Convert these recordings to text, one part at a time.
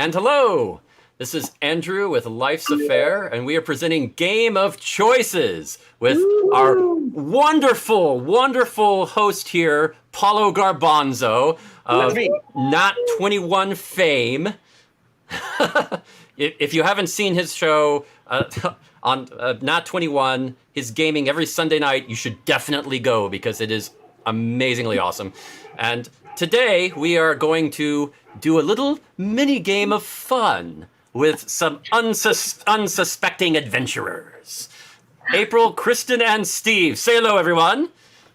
And hello! This is Andrew with Life's Affair, and we are presenting Game of Choices with our wonderful, wonderful host here, Paulo Garbanzo of Not 21 fame. If you haven't seen his show on Not 21, his gaming every Sunday night, you should definitely go because it is amazingly awesome. And today we are going to do a little mini game of fun with some unsuspecting adventurers. April, Kristen, and Steve. Say hello, everyone.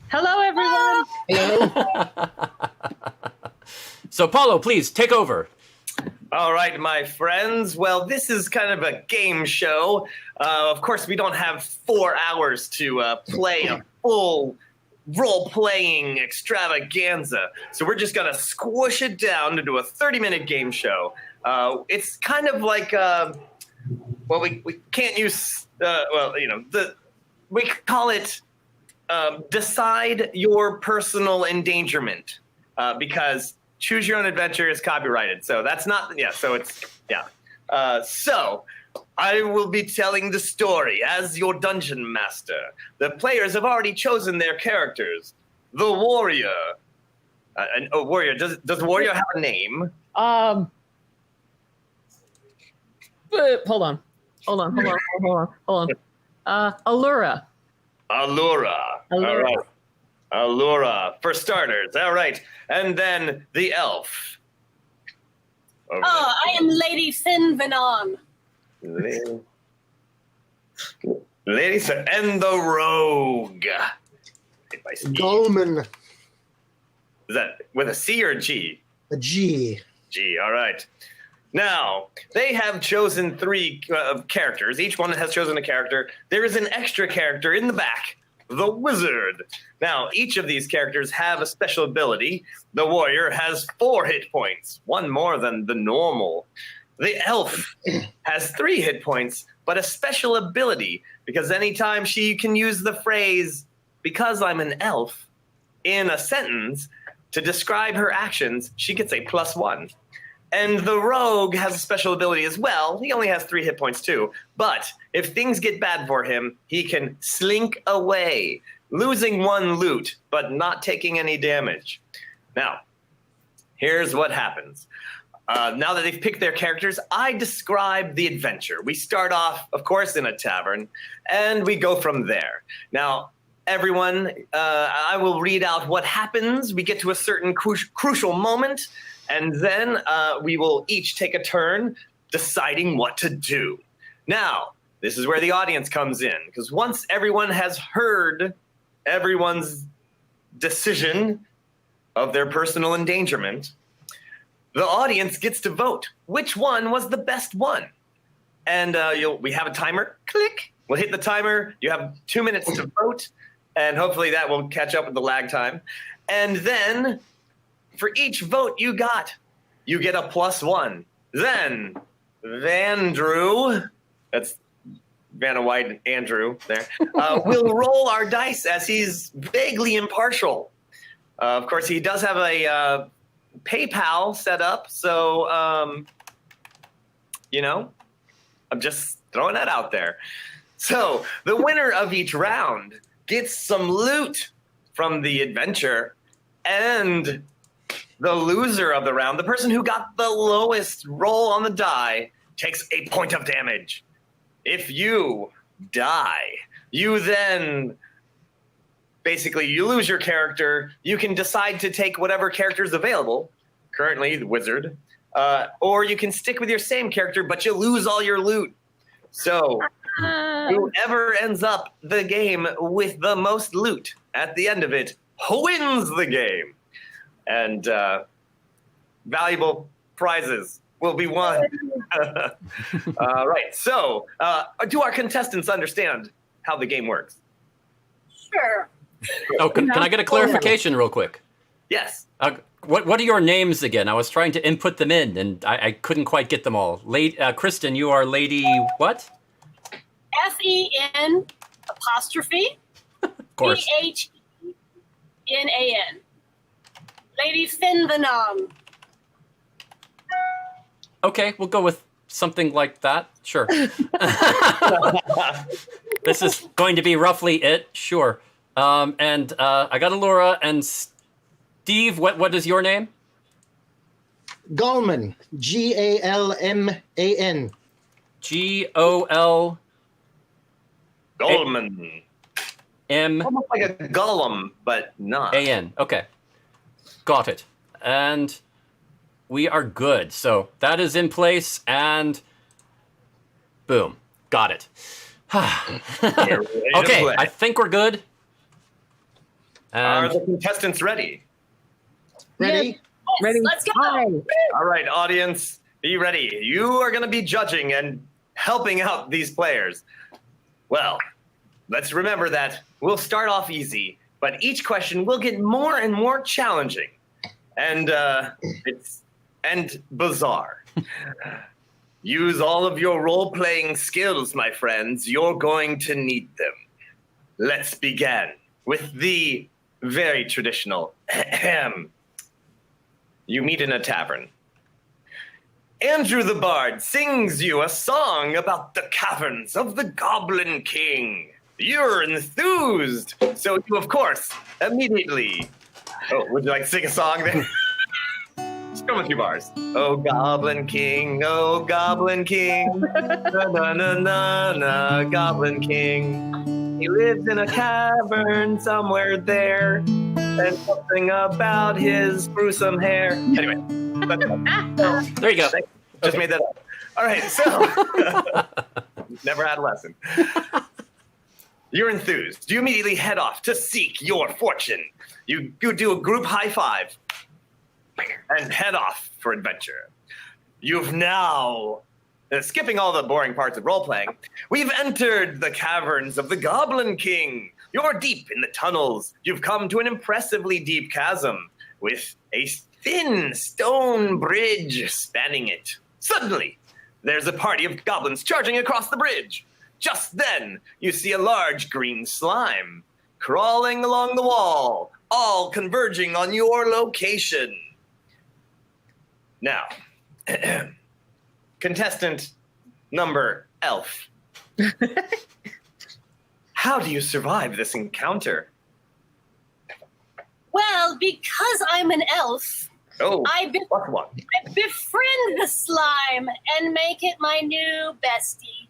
Hello, everyone. Hello. So, Paulo, please take over. All right, my friends. Well, this is kind of a game show. Of course, we don't have 4 hours to play a full role-playing extravaganza. So we're just going to squish it down to do a 30-minute game show. It's kind of like, we can't use, we call it decide your personal endangerment because choose your own adventure is copyrighted. So that's not, so I will be telling the story as your dungeon master. The players have already chosen their characters. The warrior. Warrior. Does the warrior have a name? Hold on. Allura. All right. Allura, for starters. All right. And then the elf. I am Lady Finvenon. Ladies and the rogue. Goldman. Is that with a C or a G? A G. G, all right. Now, they have chosen 3 characters. Each one has chosen a character. There is an extra character in the back, the wizard. Now, each of these characters have a special ability. The warrior has 4 hit points, 1 more than the normal. The elf has 3 hit points, but a special ability, because anytime she can use the phrase, because I'm an elf, in a sentence to describe her actions, she gets a +1. And the rogue has a special ability as well. He only has 3 hit points too. But if things get bad for him, he can slink away, losing 1 loot, but not taking any damage. Now, here's what happens. Now that they've picked their characters, I describe the adventure. We start off, of course, in a tavern, and we go from there. Now, everyone, I will read out what happens. We get to a certain crucial moment, and then we will each take a turn deciding what to do. Now, this is where the audience comes in, because once everyone has heard everyone's decision of their personal endangerment, the audience gets to vote which one was the best one. And we have a timer. Click. We'll hit the timer. You have 2 minutes to vote, and hopefully that will catch up with the lag time. And then for each vote you get a +1. Then Vandrew, that's Vanna White and Andrew there, will roll our dice as he's vaguely impartial. Of course, he does have a PayPal set up, so, I'm just throwing that out there. So the winner of each round gets some loot from the adventure, and the loser of the round, the person who got the lowest roll on the die, takes a point of damage. If you die, you then basically you lose your character. You can decide to take whatever character is available, currently the wizard, or you can stick with your same character, but you lose all your loot. So whoever ends up the game with the most loot at the end of it wins the game. And valuable prizes will be won. Right. So do our contestants understand how the game works? Sure. Oh, can I get a clarification real quick? Yes. What are your names again? I was trying to input them in, and I couldn't quite get them all. Kristen, you are Lady what? FEN apostrophe Of course. PHENAN. Lady Finvenon. Okay, we'll go with something like that. Sure. This is going to be roughly it. Sure. And I got Allura and Steve. What is your name? Gallman, Galman. Golm. Goldman. Almost like a golem, but not. A-N. Okay. Got it. And we are good. So that is in place, and boom. Got it. Okay, I think we're good. Are And the contestants ready? Ready? Yes. Ready? Let's go. Hi. All right, audience, be ready. You are going to be judging and helping out these players. Well, let's remember that we'll start off easy, but each question will get more and more challenging, and bizarre. Use all of your role-playing skills, my friends. You're going to need them. Let's begin with the very traditional. You meet in a tavern. Andrew the Bard sings you a song about the caverns of the Goblin King. You're enthused, so you, of course, immediately... Oh, would you like to sing a song then? Just come a few bars. Oh, Goblin King, Goblin King, na-na-na-na, Goblin King. He lives in a cavern somewhere there, and something about his gruesome hair. Anyway, there you go. just made that up. All right, so never had a lesson. You're enthused. You immediately head off to seek your fortune. You do a group high five and head off for adventure. You've now, skipping all the boring parts of role-playing, we've entered the caverns of the Goblin King. You're deep in the tunnels. You've come to an impressively deep chasm with a thin stone bridge spanning it. Suddenly, there's a party of goblins charging across the bridge. Just then, you see a large green slime crawling along the wall, all converging on your location. Now, contestant number Elf. How do you survive this encounter? Well, because I'm an elf, Oh, I plus one. befriend the slime and make it my new bestie.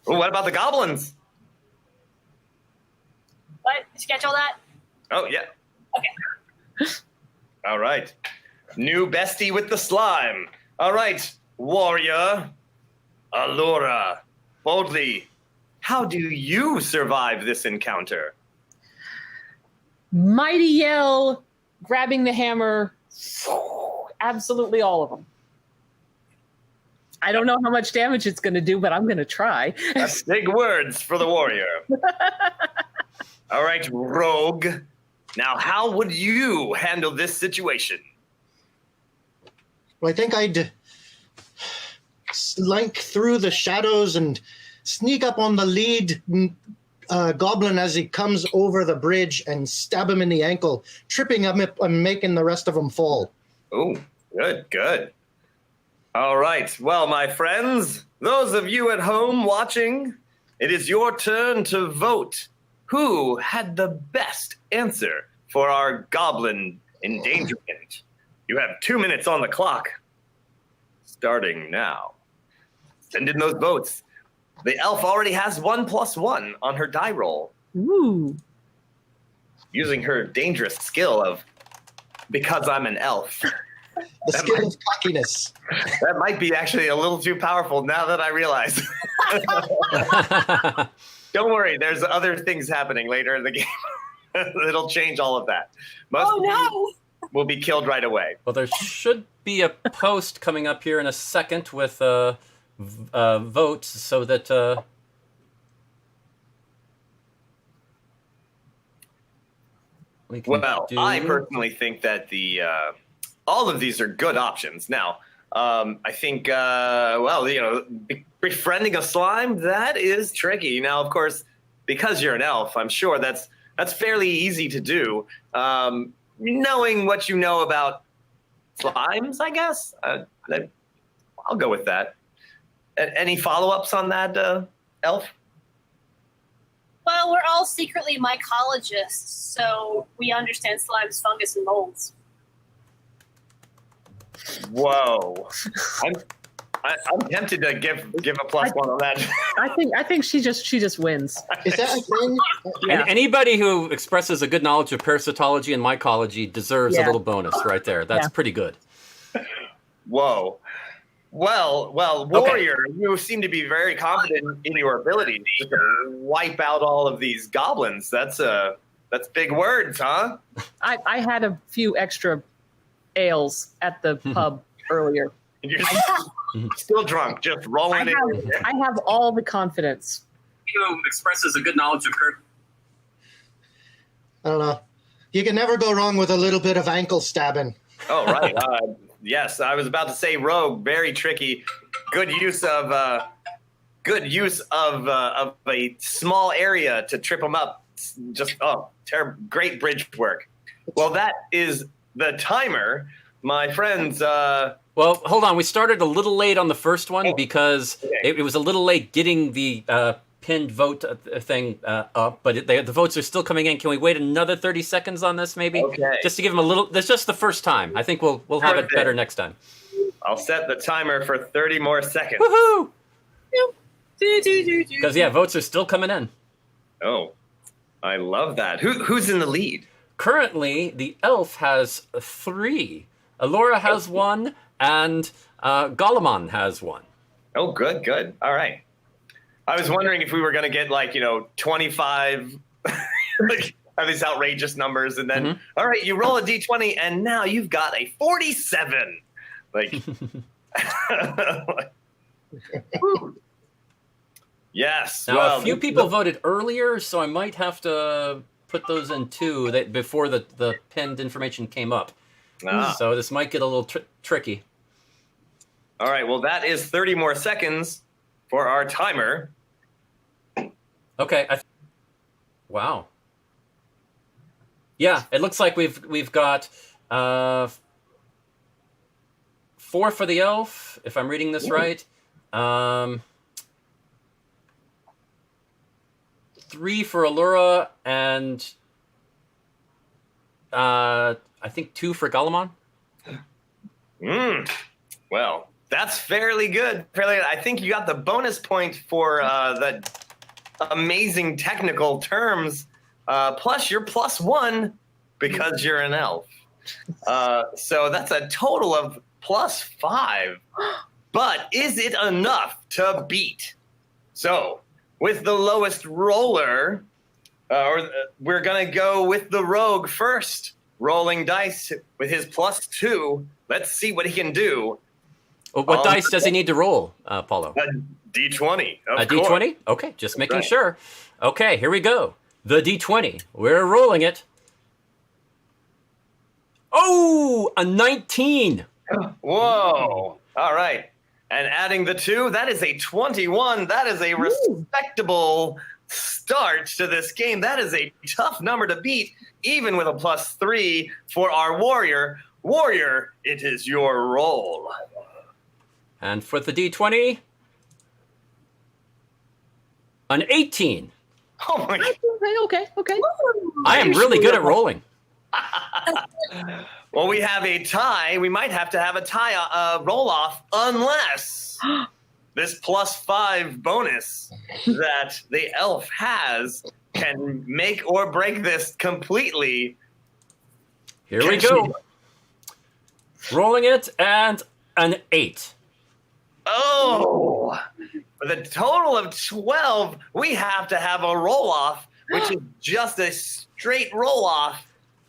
Oh, what about the goblins? What? Did you catch all that? Oh, yeah. Okay. All right. New bestie with the slime. All right, warrior, Allura, boldly, how do you survive this encounter? Mighty yell, grabbing the hammer. Absolutely all of them. I don't know how much damage it's going to do, but I'm going to try. That's big words for the warrior. All right, rogue. Now, how would you handle this situation? Well, I think I'd slink through the shadows and sneak up on the lead goblin as he comes over the bridge and stab him in the ankle, tripping him up and making the rest of them fall. Oh, good, good. All right. Well, my friends, those of you at home watching, it is your turn to vote. Who had the best answer for our goblin endangerment? You have 2 minutes on the clock. Starting now. Send in those votes. The elf already has 1+1 on her die roll, Ooh. using her dangerous skill of because I'm an elf. The skill of cockiness. That might be actually a little too powerful now that I realize. Don't worry, there's other things happening later in the game. It'll change all of that. Most Oh no! will be killed right away. Well, there should be a post coming up here in a second with votes so that we can Well, do... I personally think that the all of these are good options. Now, I think, befriending a slime, that is tricky. Now, of course, because you're an elf, I'm sure that's fairly easy to do. Knowing what you know about slimes, I guess. I'll go with that. Any follow-ups on that, Elf? Well, we're all secretly mycologists, so we understand slimes, fungus, and molds. Whoa. I'm tempted to give a +1 on that. I think she just wins. Is that a thing? Yeah. And anybody who expresses a good knowledge of parasitology and mycology deserves a Yeah. little bonus right there. That's Yeah. pretty good. Whoa. Well, Warrior, you seem to be very confident in your ability to wipe out all of these goblins. That's big words, huh? I had a few extra ales at the pub earlier. You're still drunk, just rolling in. I have all the confidence. Who expresses a good knowledge of I don't know. You can never go wrong with a little bit of ankle stabbing. Oh, right. Yes, I was about to say rogue. Very tricky. Good use of a small area to trip them up. Just terrible. Great bridge work. Well, that is the timer, my friends. Well, hold on. We started a little late on the first one because it was a little late getting the pinned vote thing up, but the votes are still coming in. Can we wait another 30 seconds on this, maybe? Okay. Just to give them a little. That's just the first time. I think we'll have it Perfect. better next time. I'll set the timer for 30 more seconds. Woohoo! Do. Because votes are still coming in. Oh, I love that. Who's in the lead? Currently, the elf has 3. Alora has 1, and Golemon has 1. Oh, good. All right. I was wondering if we were going to get 25 have these outrageous numbers, and then all right, you roll a d20, and now you've got a 47. Yes. Now, well, a few people voted earlier, so I might have to put those in too before the pinned information came up. So this might get a little tricky. All right. Well, that is 30 more seconds for our timer. Okay. Wow. Yeah, it looks like we've got 4 for the elf, if I'm reading this right. 3 for Allura, and I think 2 for Golemon. Well, that's fairly good. I think you got the bonus point for the amazing technical terms, plus you're +1 because you're an elf. So that's a total of +5. But is it enough to beat? So with the lowest roller, we're going to go with the rogue first. Rolling dice with his +2. Let's see what he can do. Well, what dice does he need to roll, Paulo? A D20. A D20? Okay, just making sure. Okay, here we go. The D20. We're rolling it. Oh, a 19. Whoa. All right. And adding the 2, that is a 21. That is a respectable start to this game. That is a tough number to beat, even with a +3 for our warrior. Warrior, it is your roll. And for the D20, an 18. Oh my God. Okay. I am really good at rolling. Well, we have a tie. We might have to have a tie roll off unless this +5 bonus that the elf has can make or break this completely. Here we go. Rolling it, and an 8. Oh, with a total of 12, we have to have a roll off, which is just a straight roll off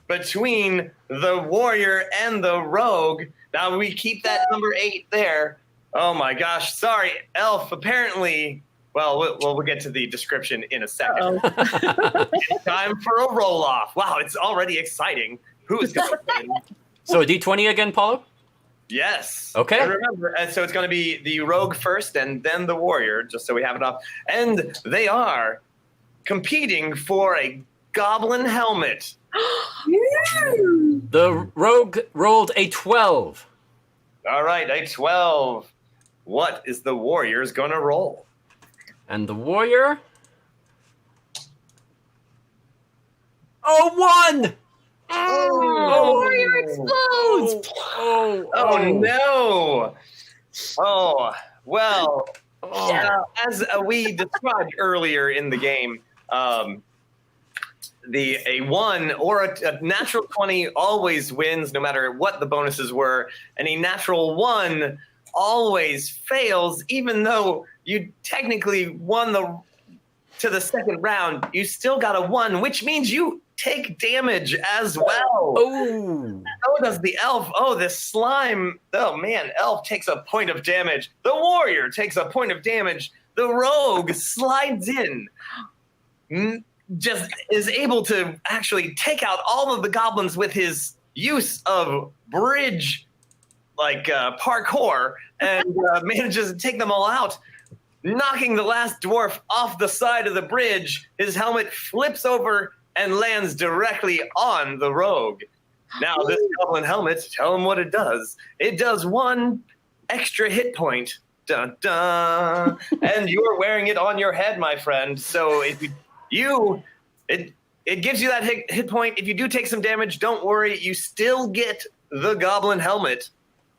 between the warrior and the rogue. Now we keep that number 8 there. Oh my gosh, sorry, elf. Apparently, well, we'll get to the description in a second. It's time for a roll off. Wow, it's already exciting. Who's going to win? So a D20 again, Paulo? Yes. Okay. And remember, and so it's going to be the rogue first and then the warrior, just so we have it up. And they are competing for a goblin helmet. The rogue rolled a 12. All right, a 12. What is the warrior's going to roll? And the warrior... Oh, 1! Oh, warrior explodes! Oh, no. Oh, well, as we described earlier in the game, a 1 or a natural 20 always wins no matter what the bonuses were, and a natural 1 always fails, even though you technically won to the second round. You still got a 1, which means you take damage as well. Oh. So does the elf. Oh, this slime. Oh, man. Elf takes a point of damage. The warrior takes a point of damage. The rogue slides in. Just is able to actually take out all of the goblins with his use of bridge, parkour, and manages to take them all out. Knocking the last dwarf off the side of the bridge, his helmet flips over and lands directly on the rogue. Now, this goblin helmet, tell him what it does. It does 1 extra hit point. Dun, dun. And you're wearing it on your head, my friend. So if it gives you that hit point. If you do take some damage, don't worry. You still get the goblin helmet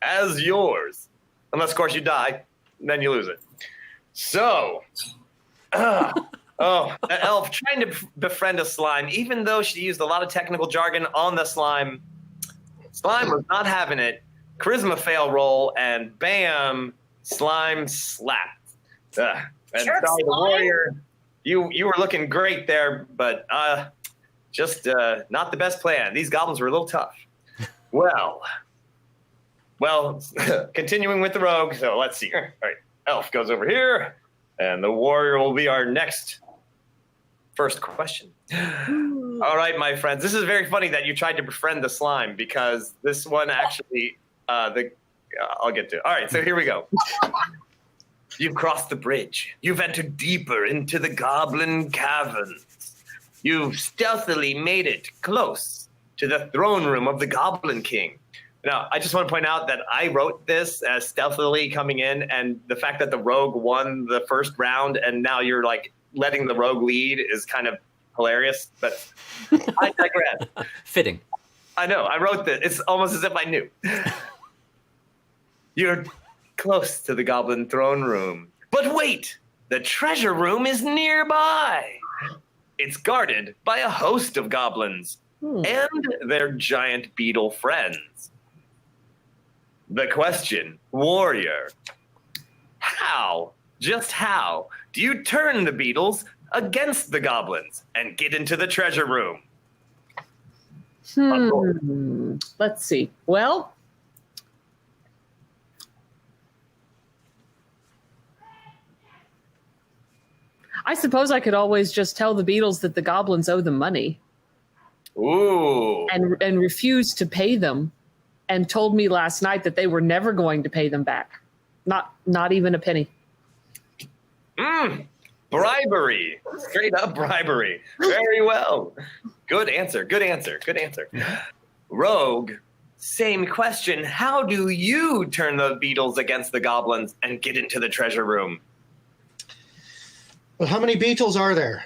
as yours. Unless, of course, you die. Then you lose it. So... that elf trying to befriend a slime, even though she used a lot of technical jargon on the slime. Slime was not having it. Charisma fail roll, and bam, slime slap. And Sure, sorry, the slime. warrior, you were looking great there, but just not the best plan. These goblins were a little tough. Well, continuing with the rogue. So let's see. All right, elf goes over here, and the warrior will be our next first question. All right, my friends. This is very funny that you tried to befriend the slime, because this one actually, I'll get to it. All right, so here we go. You've crossed the bridge. You've entered deeper into the goblin caverns. You've stealthily made it close to the throne room of the Goblin King. Now, I just want to point out that I wrote this as stealthily coming in, and the fact that the rogue won the first round and now you're letting the rogue lead is kind of hilarious, but I digress. Fitting. I know, I wrote this. It's almost as if I knew. You're close to the goblin throne room. But wait, the treasure room is nearby. It's guarded by a host of goblins and their giant beetle friends. The question, warrior, just how do you turn the beetles against the goblins and get into the treasure room? Let's see. Well, I suppose I could always just tell the beetles that the goblins owe them money Ooh. and refuse to pay them, and told me last night that they were never going to pay them back. Not even a penny. Bribery. Straight up bribery. Very well. Good answer. Rogue, same question. How do you turn the beetles against the goblins and get into the treasure room? Well, how many beetles are there?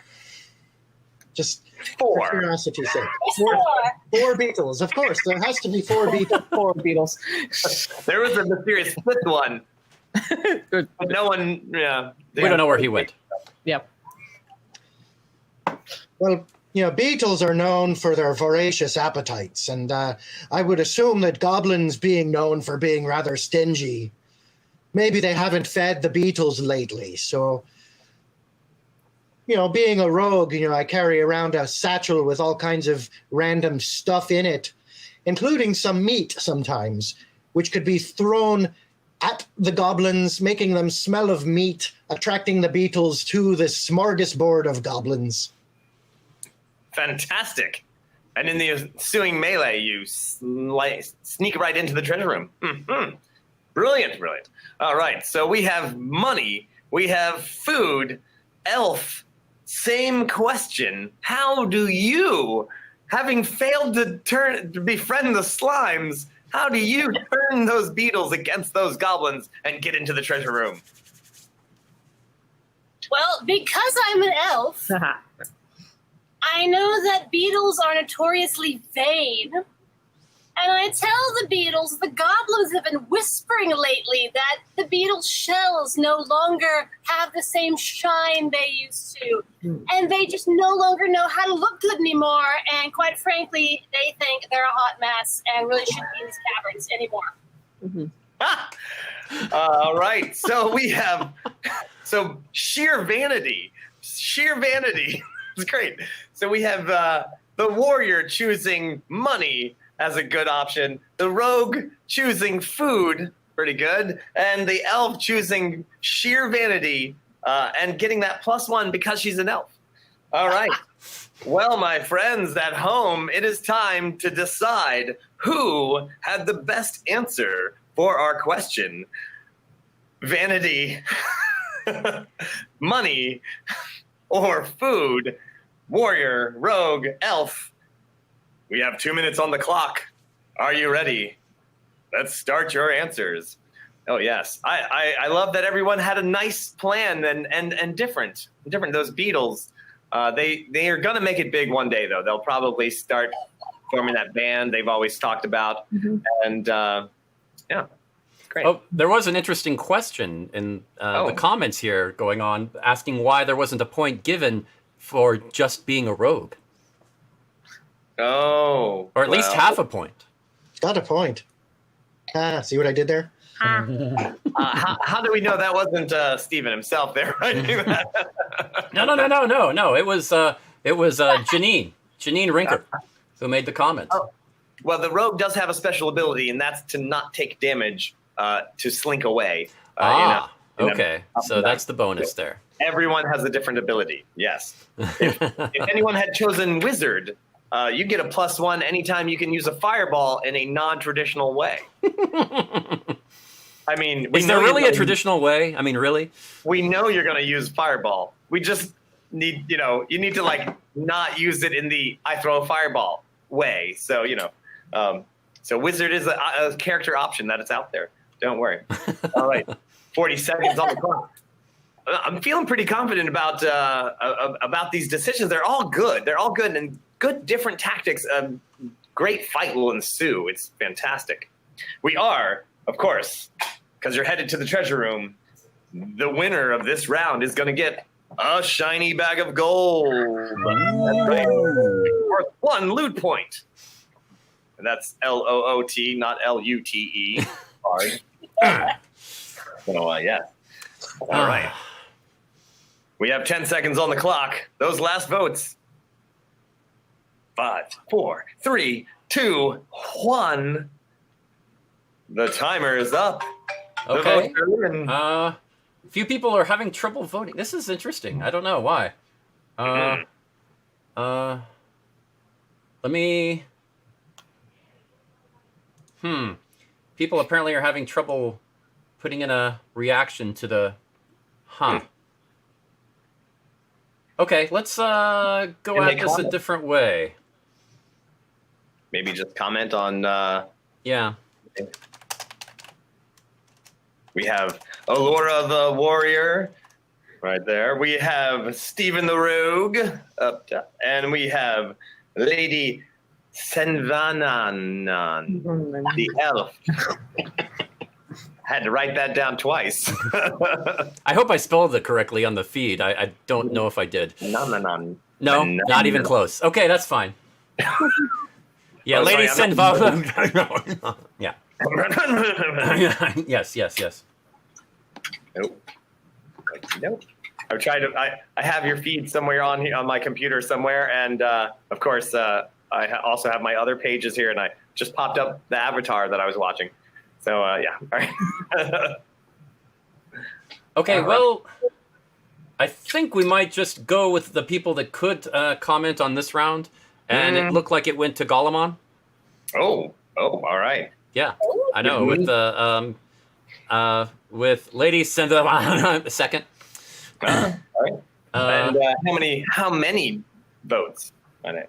Just for 4. curiosity's sake. It's 4. 4 beetles. Of course, there has to be 4 beetles. 4 beetles. There was a mysterious 5th one. Good. But no one, We don't know where he went. Yep. Well, beetles are known for their voracious appetites, and I would assume that goblins, being known for being rather stingy, maybe they haven't fed the beetles lately. So, being a rogue, I carry around a satchel with all kinds of random stuff in it, including some meat sometimes, which could be thrown at the goblins, making them smell of meat, attracting the beetles to the smorgasbord of goblins. Fantastic. And in the ensuing melee, you sneak right into the treasure room. Mm-hmm. Brilliant. All right, so we have money, we have food, elf, same question. How do you, having failed to befriend the slimes, how do you turn those beetles against those goblins and get into the treasure room? Well, because I'm an elf, I know that beetles are notoriously vain. And I tell the beetles, the goblins have been whispering lately that the beetle shells no longer have the same shine they used to. And they just no longer know how to look good anymore. And quite frankly, they think they're a hot mess and really shouldn't be in these caverns anymore. All right. So we have sheer vanity. It's great. So we have the warrior choosing money as a good option, the rogue choosing food, pretty good, and the elf choosing sheer vanity and getting that +1 because she's an elf. All right. Well, my friends at home, it is time to decide who had the best answer for our question. Vanity, money, or food. Warrior, rogue, elf. We have 2 minutes on the clock. Are you ready? Let's start your answers. Oh, yes. I love that everyone had a nice plan and different. Those beetles, they are going to make it big one day, though. They'll probably start forming that band they've always talked about. And, yeah, great. Oh, there was an interesting question in the comments here going on, asking why there wasn't a point given for just being a rogue. Oh. Or at least half a point. Got a point. See what I did there? How do we know that wasn't Steven himself there writing that? No. It was Janine Rinker who made the comment. Oh. Well, the rogue does have a special ability, and that's to not take damage, to slink away. Okay. So that's the bonus there. Everyone has a different ability. Yes. If anyone had chosen wizard, you get a +1 anytime you can use a fireball in a non-traditional way. I mean, is there really a traditional way? I mean, really? We know you're going to use fireball. We just need, you need to like not use it in the I throw a fireball way. So, so wizard is a character option that is out there. Don't worry. All right. 40 seconds on the clock. I'm feeling pretty confident about these decisions. They're all good. And good different tactics. Great fight will ensue. It's fantastic. We are, of course, because you're headed to the treasure room, the winner of this round is going to get a shiny bag of gold. That's right. Worth 1 loot point. And that's LOOT, not LUTE. Hard. So, yeah. All right. We have 10 seconds on the clock. Those last votes. 5, 4, 3, 2, 1. The timer is up. Okay. Few people are having trouble voting. This is interesting. I don't know why. Let me. People apparently are having trouble putting in a reaction to the. Okay, let's go at this a different way. Maybe just comment on. Yeah. We have Allura the Warrior right there. We have Stephen the Rogue up top. And we have Lady Senvanan, the elf. Had to write that down twice. I hope I spelled it correctly on the feed. I don't know if I did. No, not even close. Okay, that's fine. Yeah, Lady Senvanan. Yeah. Yes. Nope. I've tried to. I have your feed somewhere on my computer somewhere, and of course, I also have my other pages here, and I just popped up the avatar that I was watching. So yeah. All right. Okay. Well, I think we might just go with the people that could comment on this round, and it looked like it went to Golemon. Oh, all right. Yeah, I know. With the with Lady Cinderella second. All right. And how many votes on it?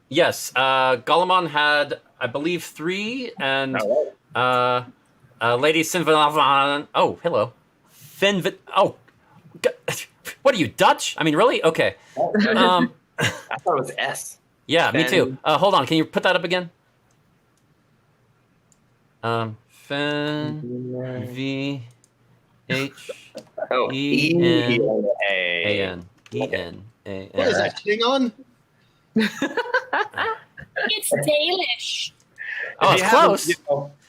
Yes, Golemon had, I believe, 3, and Lady Sinvan. Oh, hello, Finvit. Oh, what are you, Dutch? I mean, really? Okay. I thought it was S. Yeah, me too. Hold on, can you put that up again? Fen V H E N A N E N A N. What is that, Klingon? It's Danish. Oh, it's close.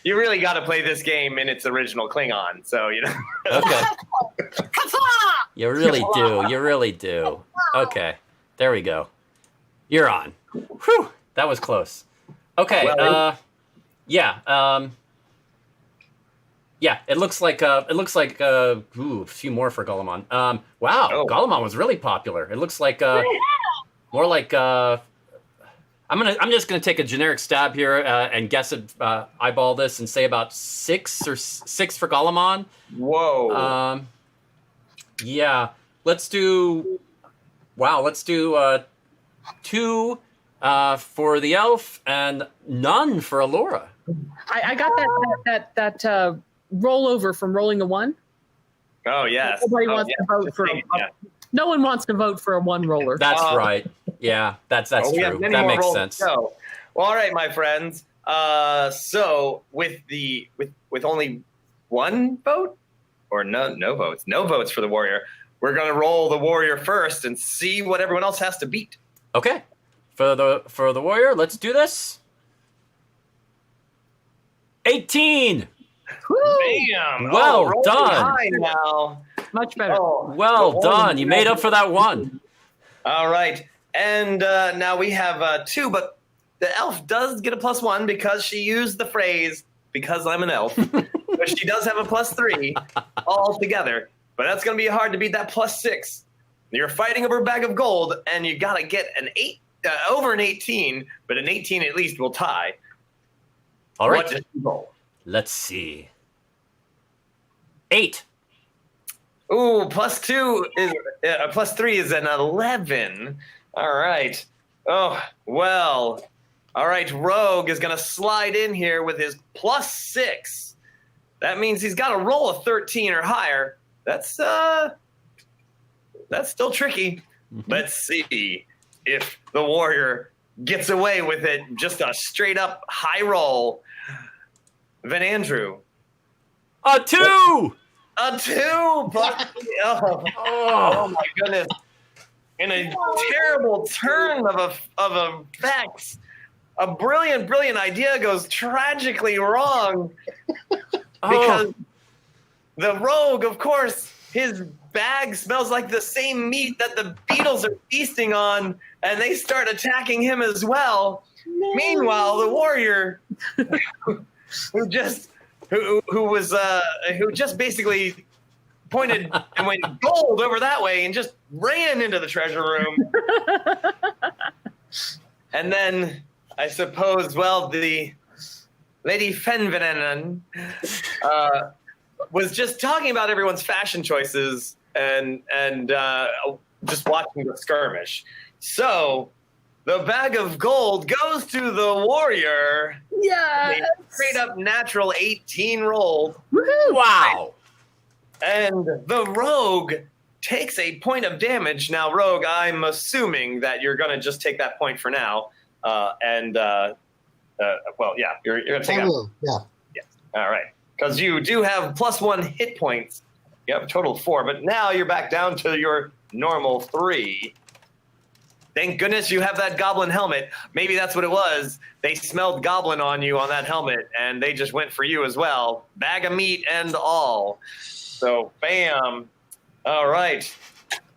You really got to play this game in its original Klingon. So Okay. Kafla! You really do. You really do. Okay. There we go. You're on. Whew. That was close. Okay. Yeah. Yeah. It looks like a few more for Golemon. Wow. Oh. Golemon was really popular. It looks like more like I'm just gonna take a generic stab here and guess it. Eyeball this and say about 6 for Golemon. Whoa. Yeah. Let's do 2 for the elf and none for Alora. I got that rollover from rolling a 1. Oh yes. Nobody wants to vote for. No one wants to vote for a 1 roller. That's right. Yeah, that's we have true. many That more makes rolls sense. to go. Well, all right, my friends. So with only 1 vote, or no votes for the warrior, we're gonna roll the warrior first and see what everyone else has to beat. Okay. For the warrior, let's do this. 18. Bam! Well rolling done. high now. Much better. Well done. You made up for that 1. All right, and now we have 2, but the elf does get a +1 because she used the phrase "because I'm an elf." But she does have a +3 all together. But that's going to be hard to beat that +6. You're fighting over a bag of gold, and you got to get an 8 over an 18, but an 18 at least will tie. All right. What does she roll? Let's see. 8. Ooh, +2 is +3 is an 11. All right. Oh, well. All right, Rogue is going to slide in here with his +6. That means he's got to roll a 13 or higher. That's still tricky. Let's see if the warrior gets away with it. Just a straight up high roll. Van Andrew. A 2. A 2. Oh my goodness. In a terrible turn of effects, a brilliant idea goes tragically wrong because the rogue, of course, his bag smells like the same meat that the beetles are feasting on, and they start attacking him as well. No. Meanwhile, the warrior, who just basically pointed and went gold over that way and just ran into the treasure room. And then I suppose, the Lady Fenvenen was just talking about everyone's fashion choices and just watching the skirmish. So the bag of gold goes to the warrior. Yeah. Straight up natural 18 roll. Wow. And the rogue takes a point of damage. Now, Rogue, I'm assuming that you're going to just take that point for now. You're going to take that. will, yeah. Yes. All right. Because you do have +1 hit points. You have a total of 4, but now you're back down to your normal 3. Thank goodness you have that goblin helmet. Maybe that's what it was. They smelled goblin on you on that helmet, and they just went for you as well. Bag of meat and all. So, bam. All right.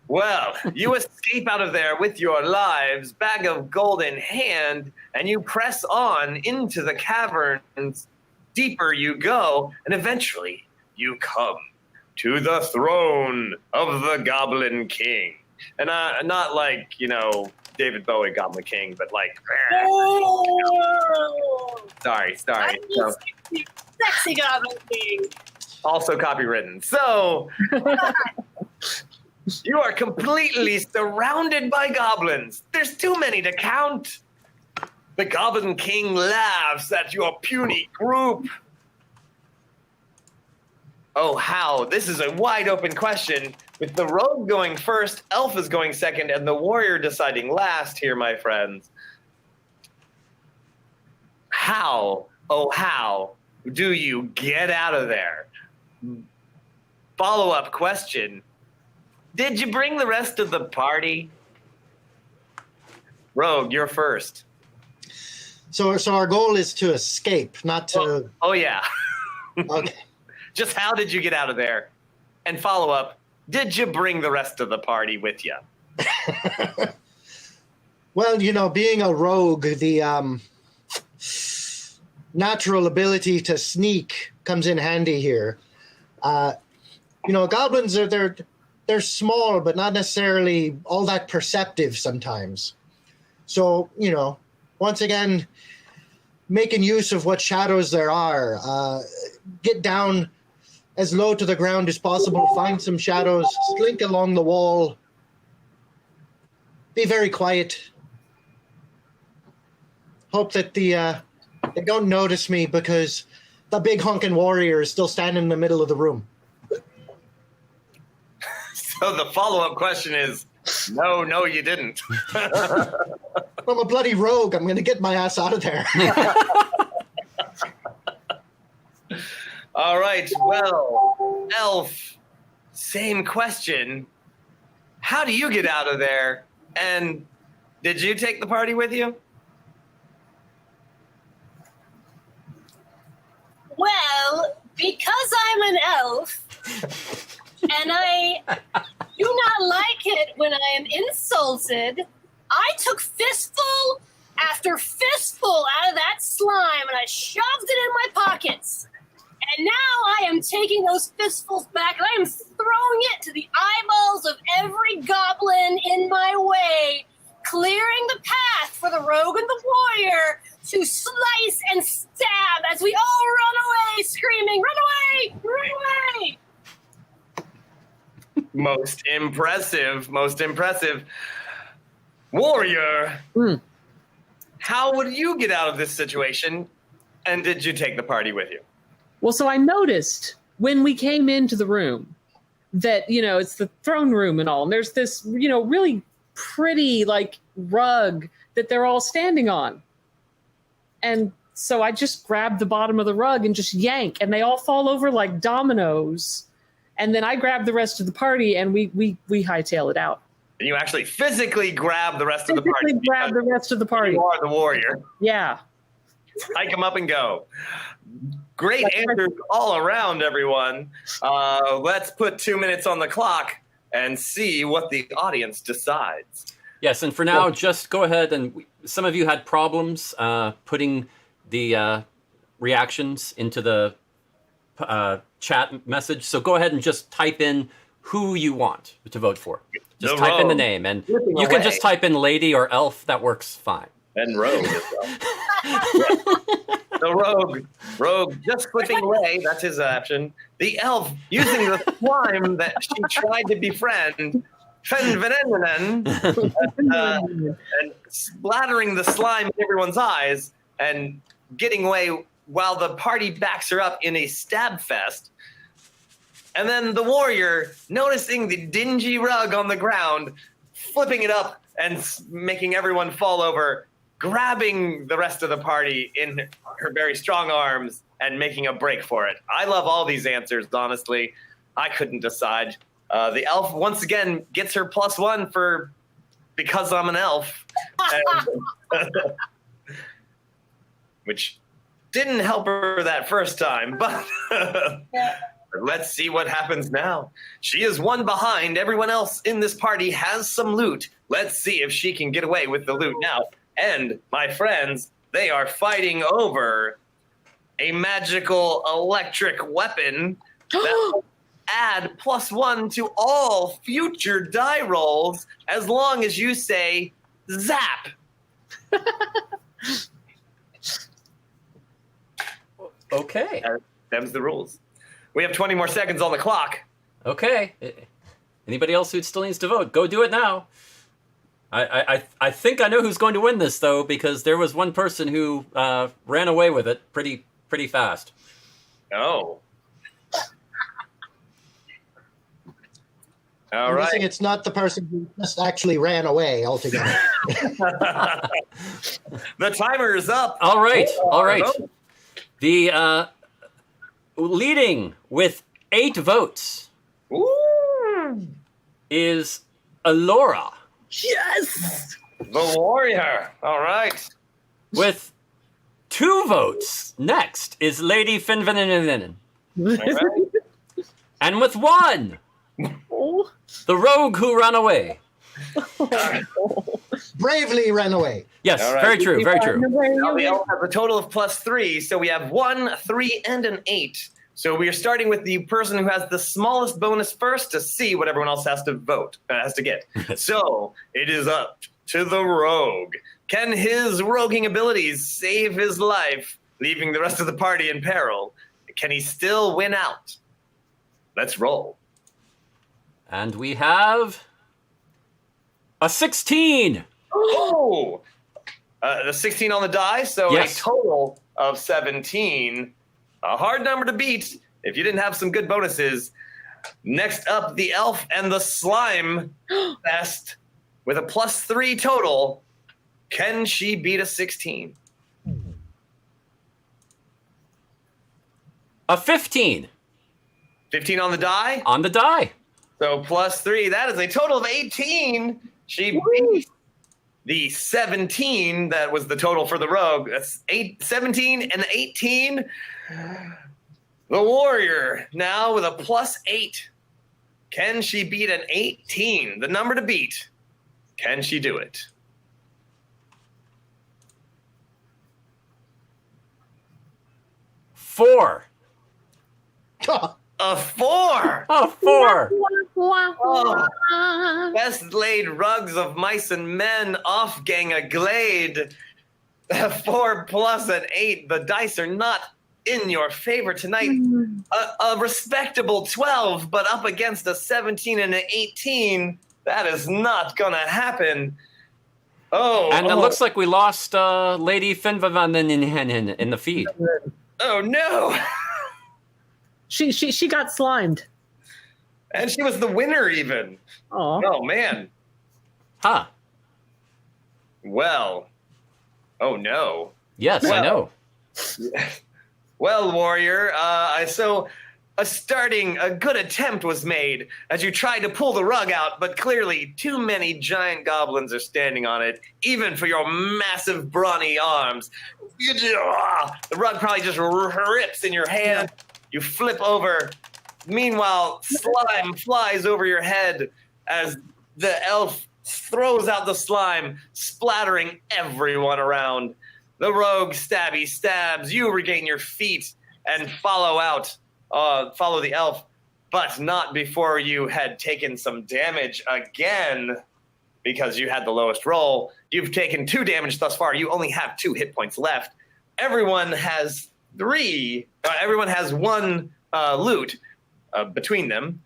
Well, you escape out of there with your lives, bag of gold in hand, and you press on into the caverns. Deeper you go, and eventually you come to the throne of the Goblin King. And not like, David Bowie Goblin King, but like... Sorry. So, Sexy Goblin King. also copywritten. So, You are completely surrounded by goblins. There's too many to count. The Goblin King laughs at your puny group. Oh, how? This is a wide open question. With the rogue going first, elf is going second, and the warrior deciding last here, my friends. How, oh, how do you get out of there? Follow-up question. Did you bring the rest of the party? Rogue, you're first. So our goal is to escape, not to. Oh yeah. Okay. Just how did you get out of there? And follow up, did you bring the rest of the party with you? Well, being a rogue, the natural ability to sneak comes in handy here. Goblins they're small, but not necessarily all that perceptive sometimes. So, once again, making use of what shadows there are, get down as low to the ground as possible, find some shadows, slink along the wall, be very quiet. Hope that they don't notice me because the big honking warrior is still standing in the middle of the room. So the follow-up question is, no, you didn't. I'm a bloody rogue. I'm going to get my ass out of there. All right, well, Elf, same question. How do you get out of there? And did you take the party with you? Well, because I'm an elf, and I do not like it when I am insulted, I took fistful after fistful out of that slime and I shoved it in my pockets. And now I am taking those fistfuls back and I am throwing it to the eyeballs of every goblin in my way, clearing the path for the rogue and the warrior to slice and stab as we all run away, screaming, "Run away! Run away!" Most impressive. Warrior, how would you get out of this situation? And did you take the party with you? Well, so I noticed when we came into the room that, it's the throne room and all, and there's this, really pretty, rug that they're all standing on. And so I just grabbed the bottom of the rug and just yank, and they all fall over like dominoes. And then I grabbed the rest of the party, and we hightail it out. And you actually physically grab the rest of the party. Grab the rest of the party. You are the warrior. Yeah. Hike them up and go. Great answers all around, everyone. Let's put 2 minutes on the clock and see what the audience decides. Yes, and for now, just go ahead and some of you had problems putting the reactions into the chat message. So go ahead and just type in who you want to vote for. Just type in the name, and you can just type in lady or elf. That works fine. And rogue as well. The rogue just flipping away. That's his option. The elf using the slime that she tried to befriend, and splattering the slime in everyone's eyes and getting away while the party backs her up in a stab fest. And then the warrior, noticing the dingy rug on the ground, flipping it up and making everyone fall over, grabbing the rest of the party in her very strong arms and making a break for it. I love all these answers, honestly. I couldn't decide. The elf, once again, gets her +1 for because I'm an elf. Which didn't help her that first time, but let's see what happens now. She is one behind. Everyone else in this party has some loot. Let's see if she can get away with the loot now. And, my friends, they are fighting over a magical electric weapon that will add +1 to all future die rolls as long as you say zap. Okay. Them's the rules. We have 20 more seconds on the clock. Okay. Anybody else who still needs to vote, go do it now. I think I know who's going to win this though, because there was one person who ran away with it pretty fast. Oh. All I'm right. guessing it's not the person who just actually ran away altogether. The timer is up. All right. Vote. The leading with 8 votes Ooh. is Alora Yes. The warrior. All right. with 2 votes. Next is Lady Finvaninen. All right. And with 1, Oh. the rogue who ran away. Bravely ran away. Yes, All right. very true, very true. Now we all have a total of +3, so we have 1, 3, and an 8. So we are starting with the person who has the smallest bonus first to see what everyone else has to get. So it is up to the rogue. Can his roguing abilities save his life, leaving the rest of the party in peril? Can he still win out? Let's roll. And we have a 16. Oh! The 16 on the die, so Yes. a total of 17. A hard number to beat if you didn't have some good bonuses. Next up, the elf and the slime fest with a +3 total. Can she beat a 16? A 15 15 on the die, on the die. so +3. That is a total of 18. She beat the 17 that was the total for the rogue. That's 17 and 18. The warrior now with a +8. Can she beat an 18? The number to beat. Can she do it? Four. A 4. Oh, 4. Oh, best laid rugs of mice and men off gang a glade. 4 plus an 8. The dice are not in your favor tonight. A respectable 12, but up against a 17 and an 18. That is not gonna happen. Oh, And it looks like we lost Lady Finvaninen in the feed. oh no! She got slimed. And she was the winner, even. Oh. Oh man. Huh. Well. Oh no. Yes, I know. Well, warrior, so a good attempt was made as you tried to pull the rug out, but clearly too many giant goblins are standing on it, even for your massive brawny arms. The rug probably just rips in your hand. You flip over. Meanwhile, slime flies over your head as the elf throws out the slime, splattering everyone around. The rogue stabby stabs. You regain your feet and follow the elf, but not before you had taken some damage again, because you had the lowest roll. You've taken 2 damage thus far. You only have 2 hit points left. Everyone has 3. Everyone has 1 loot between them.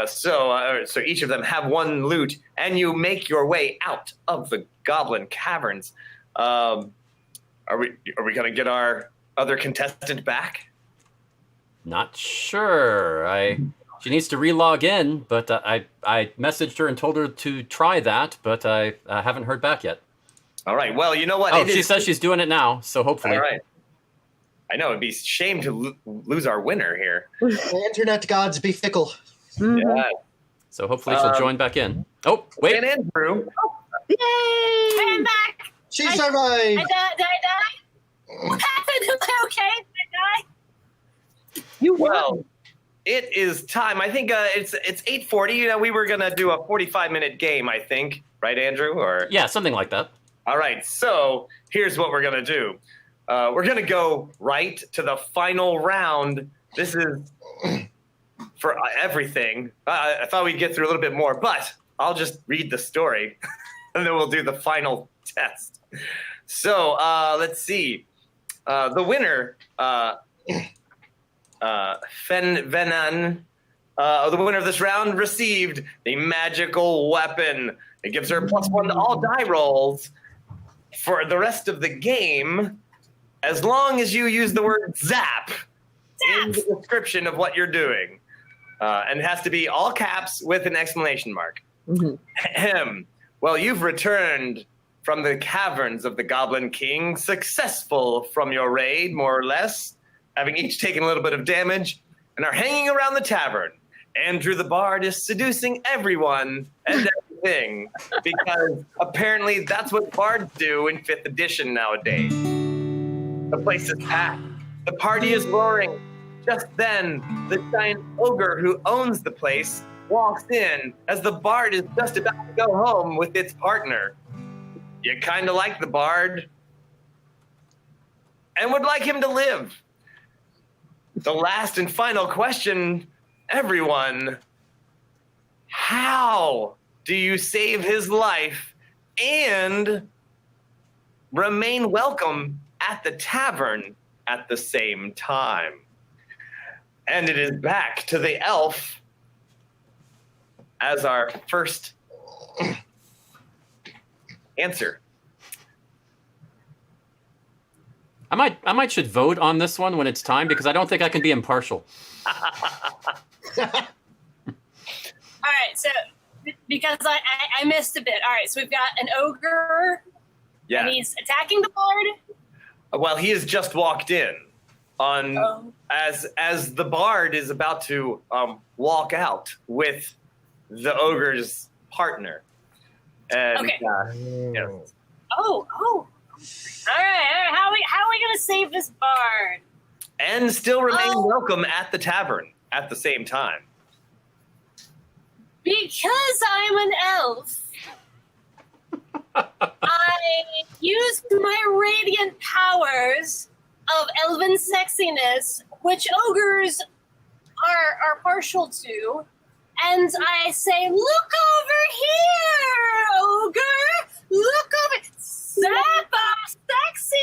So each of them have 1 loot, and you make your way out of the goblin caverns. Are we going to get our other contestant back? Not sure. She needs to re-log in, but I messaged her and told her to try that, but I haven't heard back yet. All right. Well, you know what? Oh, she says she's doing it now, so hopefully. All right. I know it'd be a shame to lose our winner here. The internet gods be fickle. Yeah. So hopefully she'll join back in. Oh, wait. And Andrew. Yay! I'm back. She I survived. Did I die? What happened? Am I okay? Did I die? You won. Well, it is time. I think it's 8:40. You know, we were gonna do a 45-minute game. I think, right, Andrew? Or Yeah, something like that. all right. So here's what we're gonna do. We're gonna go right to the final round. This is for everything. I thought we'd get through a little bit more, but I'll just read the story, and then we'll do the final test. So let's see. The winner, Fenvenan, The winner of this round received the magical weapon. It gives her +1 to all die rolls for the rest of the game, as long as you use the word zap in the description of what you're doing. And it has to be all caps with an exclamation mark. Well, you've returned from the caverns of the Goblin King, successful from your raid, more or less, having each taken a little bit of damage, and are hanging around the tavern. Andrew the Bard is seducing everyone and everything, because apparently that's what bards do in 5th edition nowadays. The place is packed. The party is roaring. Just then, the giant ogre who owns the place walks in as the bard is just about to go home with its partner. You kind of like the bard and would like him to live. The last and final question, everyone. How do you save his life and remain welcome at the tavern at the same time? And it is back to the elf as our first answer. I might should vote on this one when it's time, because I don't think I can be impartial. All right, so because I missed a bit. All right, so we've got an ogre, and he's attacking the bard. Well, he has just walked in as the bard is about to walk out with the ogre's partner. And, Okay. yes. Oh. All right. How are we gonna save this bard? And still remain welcome at the tavern at the same time. Because I'm an elf, I use my radiant powers of elven sexiness, which ogres are partial to, and I say, "Look over here, ogre! Look over, Zappa, sexy!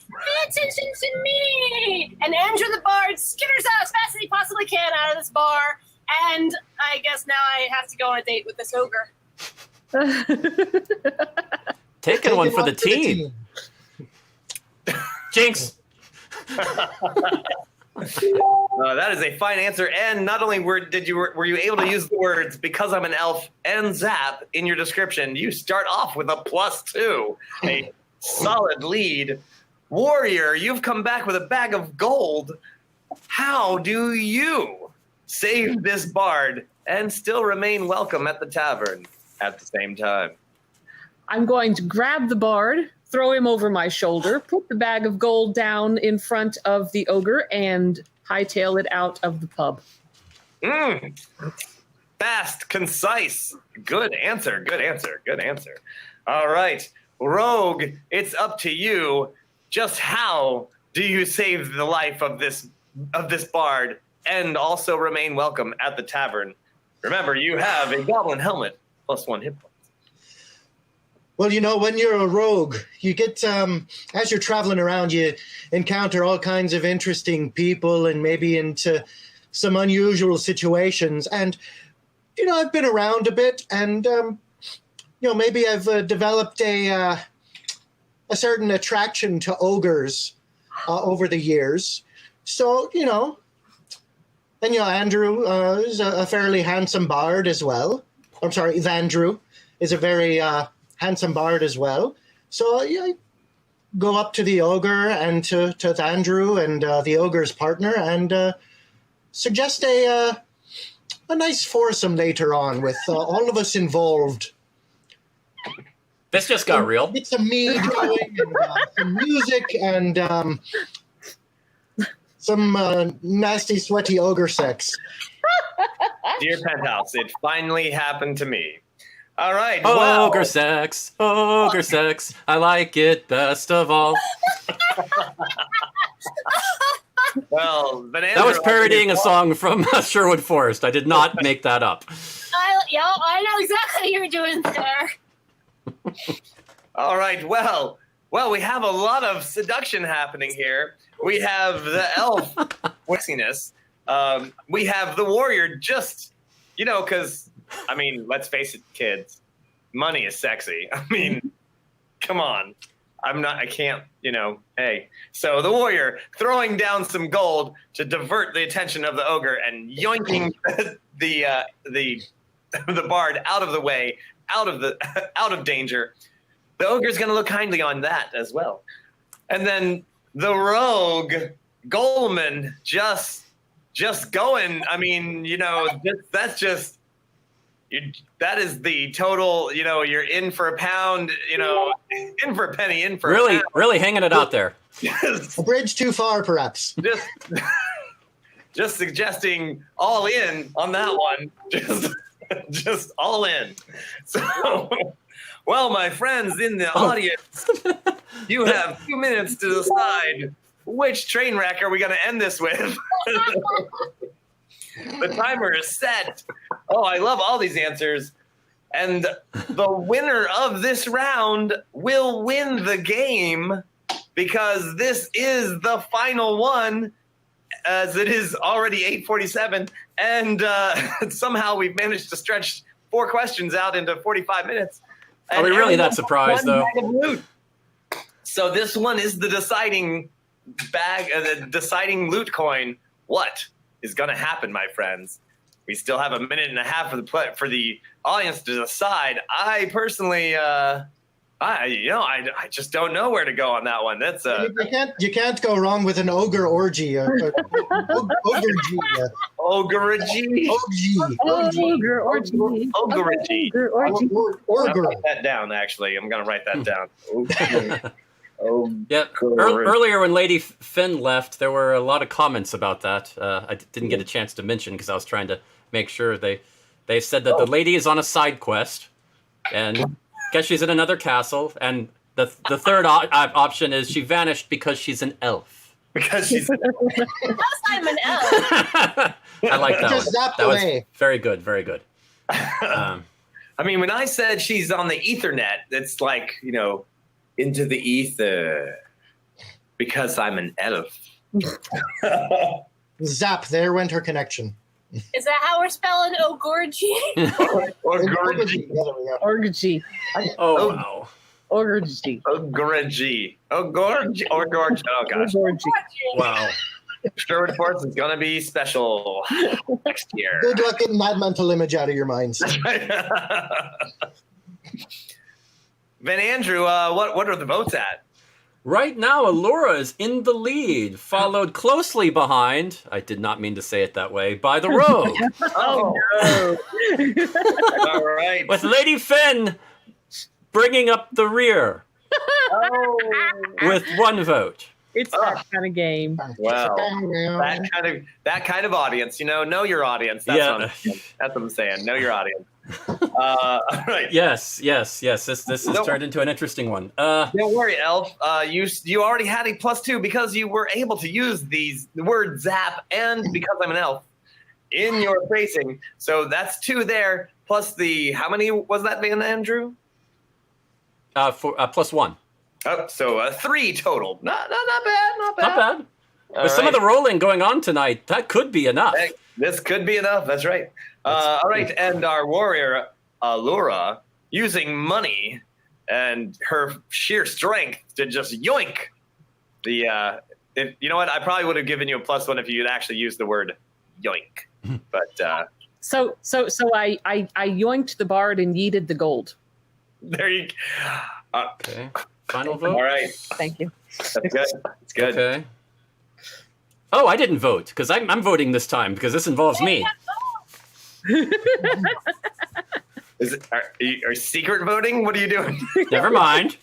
Pay attention to me!" And Andrew the Bard skitters out as fast as he possibly can out of this bar. And I guess now I have to go on a date with this ogre. Taking one for the team. Jinx. That is a fine answer. And not only were you able to use the words "because I'm an elf" and "zap" in your description, you start off with a +2, a solid lead. Warrior, you've come back with a bag of gold. How do you save this bard and still remain welcome at the tavern at the same time? I'm going to grab the bard, throw him over my shoulder, put the bag of gold down in front of the ogre, and hightail it out of the pub. Fast, concise. Good answer. All right. Rogue, it's up to you. Just how do you save the life of this bard and also remain welcome at the tavern? Remember, you have a goblin helmet +1 hit point. Well, when you're a rogue, you get, as you're traveling around, you encounter all kinds of interesting people and maybe into some unusual situations. And, I've been around a bit and, maybe I've developed a certain attraction to ogres over the years. So, and, Andrew is a fairly handsome bard as well. I'm sorry, Vandrew is a very handsome bard as well. So I go up to the ogre and to Andrew and the ogre's partner and suggest a nice foursome later on with all of us involved. This just got real. Get some mead going and some music and some nasty, sweaty ogre sex. Dear Penthouse, it finally happened to me. All right. Ogre sex. I like it best of all. Well, that was parodying a song from Sherwood Forest. I did not make that up. I know exactly what you're doing there. All right. Well, we have a lot of seduction happening here. We have the elf wixiness. we have the warrior just, because, I mean, let's face it, kids, money is sexy. I mean, come on. I can't, hey. So the warrior throwing down some gold to divert the attention of the ogre and yoinking the bard out of the way, out of danger. The ogre's going to look kindly on that as well. And then the rogue Goleman just going. I mean, that is the total, you're in for a pound, in for a penny, in for a pound. Really hanging it out there. A bridge too far, perhaps. Just suggesting all in on that one. Just all in. So, well, my friends in the audience, you have 2 minutes to decide which train wreck are we going to end this with. The timer is set. Oh, I love all these answers. And the winner of this round will win the game because this is the final one, as it is already 8:47. And somehow we've managed to stretch 4 questions out into 45 minutes. Are we really that surprised, though? So this one is the deciding the deciding loot coin. What is going to happen, my friends? We still have a minute and a half for the audience to decide. I personally, I just don't know where to go on that one. That's you can't go wrong with an ogre orgy. Ogre Ogre. I'll write that down. Actually, I'm going to write that down. Yeah. Earlier when Lady Finn left, there were a lot of comments about that. I didn't get a chance to mention because I was trying to make sure. They said that the lady is on a side quest, and guess she's in another castle. And the third option is she vanished because she's an elf. Because I'm an elf. I like that Just one. zapped That was away. very good. Very good. I mean, when I said she's on the Ethernet, it's like, into the ether because I'm an elf. Zap, there went her connection. Is that how we're spelling Ogorgy? Ogorgy. Orgy. Oh, wow. Orgy. Ogorgy. Ogorgy. Oh, gosh. Orgy. Wow. Sherwood Forest is going to be special next year. Good luck getting that mental image out of your minds. Van Andrew, what are the votes at? Right now, Allura is in the lead, followed closely behind, I did not mean to say it that way, by the rogue. Oh, no. All right. With Lady Finn bringing up the rear Oh, with 1 vote. It's that kind of game. wow. That kind of audience, know your audience. That's what I'm saying. Know your audience. All right. Yes. This has turned into an interesting one. Don't worry, Elf. You already had a +2 because you were able to use the word zap and because I'm an elf in your phrasing. So that's 2 there. Plus how many was that, Van Andrew? For +1. Oh, so 3 total. Not bad. Not bad. All With some of right. the rolling going on tonight, that could be enough. Hey, this could be enough. That's right. All right, and our warrior, Allura, using money and her sheer strength to just yoink the. You know what? I probably would have given you a +1 if you had actually used the word yoink. But So I yoinked the bard and yeeted the gold. there you. Okay. Final vote? All right, Thank you. that's good. It's good. Okay. Oh, I didn't vote because I'm voting this time because this involves me. Are you secret voting? What are you doing? Never mind.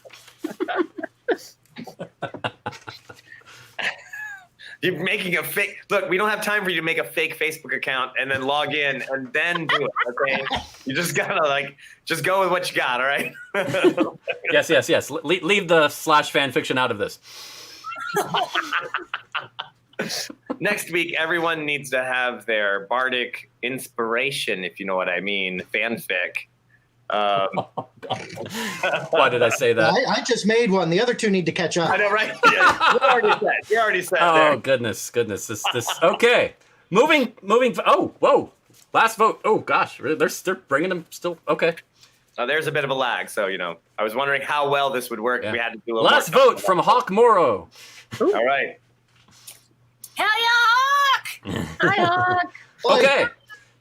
You're making a fake. Look, we don't have time for you to make a fake Facebook account and then log in and then do it. Okay, you just gotta just go with what you got. All right. Yes. Leave the /fanfiction out of this. Next week, everyone needs to have their bardic inspiration, if you know what I mean, fanfic. Why did I say that? I just made one. The other 2 need to catch up. I know, right? Yeah, you already said. Oh there. goodness. This. Okay. Moving. Oh, whoa. Last vote. Oh gosh, they're bringing them still. Okay. There's a bit of a lag, so I was wondering how well this would work. Yeah. We had to do a little Last more vote from Hawk Morrow. All right. Hell yeah, Hawk! Hi, Hawk. Okay.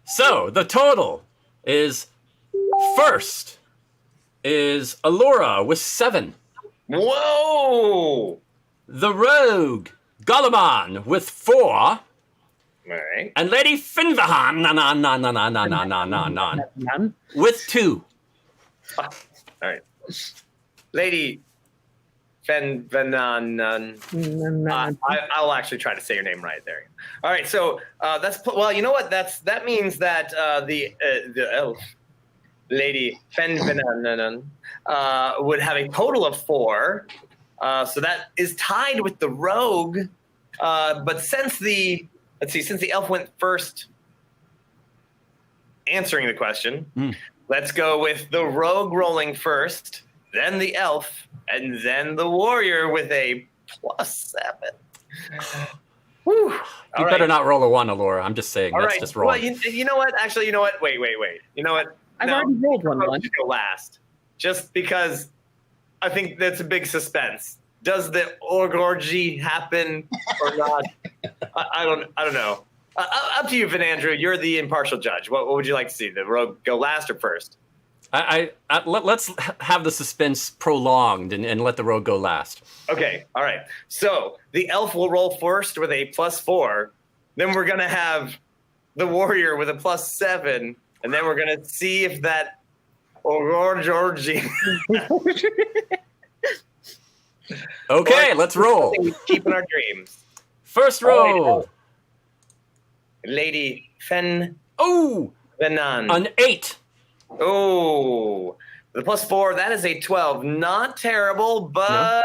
So the total is first is Allura with 7. Whoa! The Rogue Golemon with 4. All right. And Lady Finvahan None. with 2. All right. Lady Venan. I'll actually try to say your name right there. All right. So you know what? That means that the elf, Lady Venan, would have a total of 4. So that is tied with the rogue. But since the elf went first answering the question, let's go with the rogue rolling first, then the elf, and then the warrior with a +7. Whew. You All better right. not roll a 1, Allura. I'm just saying. All That's right. just wrong. Well, you know what? Actually, you know what? Wait. You know what? I've No, already rolled one. I'll go last, just because I think that's a big suspense. Does the orgorgy happen or not? I don't know. Up to you, Van Andrew. You're the impartial judge. What would you like to see? The rogue go last or first? Let's have the suspense prolonged and let the rogue go last. Okay. All right. So the elf will roll first with a +4. Then we're gonna have the warrior with a +7, and then we're gonna see if that orgorgy. Okay, let's roll. Keeping our dreams. First roll. Lady Fen Oh, Venan. an 8. Oh, the +4, that is a 12. Not terrible, but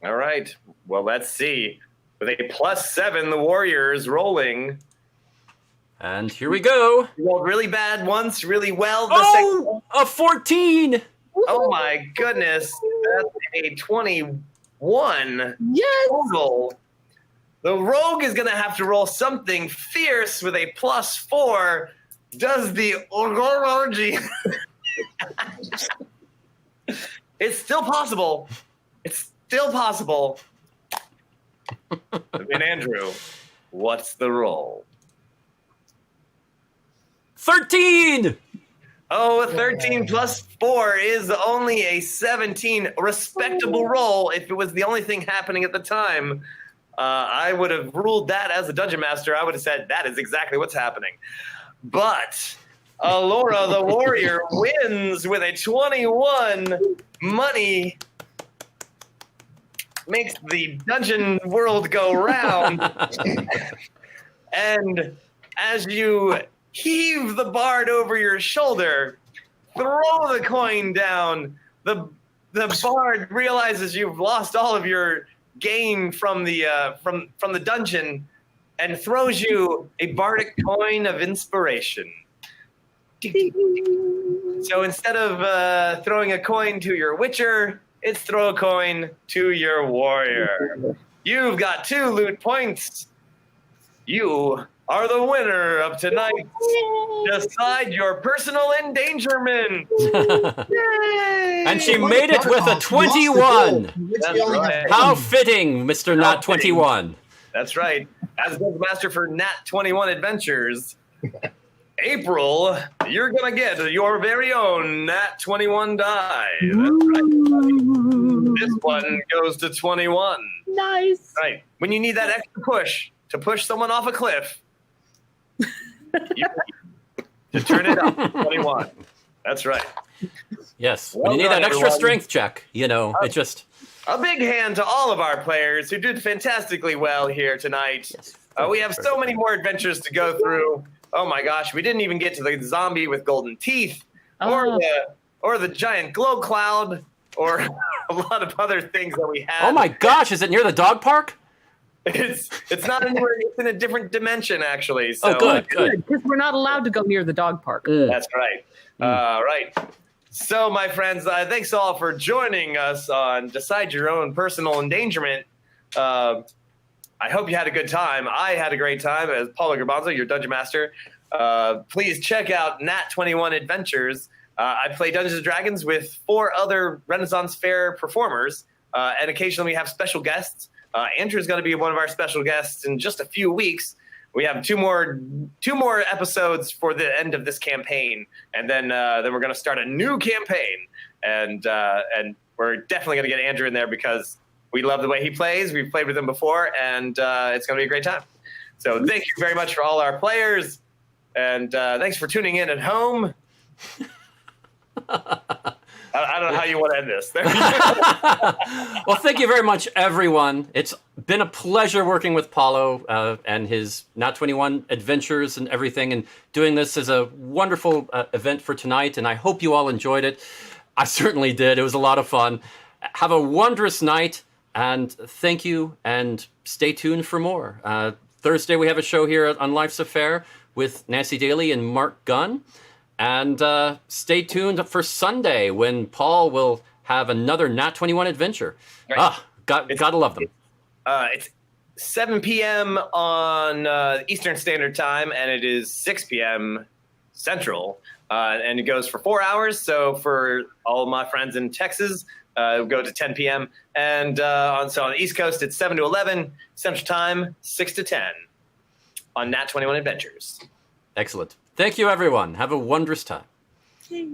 All right. Well, let's see. With a +7, the Warriors rolling. And here we go. You rolled really bad once, really well the second. Oh, a 14. Oh my goodness. That's a 21 Yes. total. The rogue is going to have to roll something fierce with a +4. Does the orgorgy? It's still possible. It's still possible. And Andrew, what's the roll? 13. Oh, a 13 +4 is only a 17. A respectable roll if it was the only thing happening at the time. I would have ruled that as a dungeon master. I would have said that is exactly what's happening. But Allura the warrior wins with a 21. Money makes the dungeon world go round. And as you heave the bard over your shoulder, throw the coin down, the bard realizes you've lost all of your gain from the dungeon and throws you a bardic coin of inspiration. So instead of throwing a coin to your witcher, it's throw a coin to your warrior. You've got 2 loot points. You are the winner of tonight's Decide Your Personal Endangerment. And she made it with a 21. That's right. How fitting, Mr. Not 21. That's right. As the master for Nat 21 Adventures, April, you're going to get your very own Nat 21 die. That's right. This one goes to 21. Nice. Right. When you need that extra push to push someone off a cliff, to turn it up, 21. That's right. Yes. Well When you need done, that extra everyone. strength check, it just. A big hand to all of our players who did fantastically well here tonight. We have so many more adventures to go through. Oh my gosh, we didn't even get to the zombie with golden teeth, or the giant glow cloud, or a lot of other things that we had. Oh my gosh, is it near the dog park? It's not anywhere. It's in a different dimension, actually. So, Oh, good. Because we're not allowed to go near the dog park. That's right. Right. So, my friends, thanks all for joining us on Decide Your Own Personal Endangerment. I I hope you had a good time. I had a great time as Paulo Garbanzo, your Dungeon Master. Please check out Nat 21 Adventures. I play Dungeons & Dragons with 4 other Renaissance Fair performers, and occasionally we have special guests. Andrew's going to be one of our special guests in just a few weeks. We have two more episodes for the end of this campaign, and then we're going to start a new campaign, and we're definitely going to get Andrew in there because we love the way he plays. We've played with him before, and it's going to be a great time. So thank you very much for all our players, and thanks for tuning in at home. I don't know how you want to end this. Well, thank you very much, everyone. It's been a pleasure working with Paulo and his Nat 21 adventures and everything, and doing this is a wonderful event for tonight, and I hope you all enjoyed it. I certainly did. It was a lot of fun. Have a wondrous night, and thank you, and stay tuned for more. Thursday, we have a show here on Life's Affair with Nancy Daly and Mark Gunn. And stay tuned for Sunday when Paul will have another Nat 21 adventure. Right. Gotta love them. It's 7 p.m. on Eastern Standard Time, and it is 6 p.m. Central. And it goes for 4 hours. So for all my friends in Texas, it'll go to 10 p.m. And on the East Coast, it's 7 to 11 Central Time, 6 to 10 on Nat 21 Adventures. Excellent. Thank you, everyone. Have a wondrous time. Yay.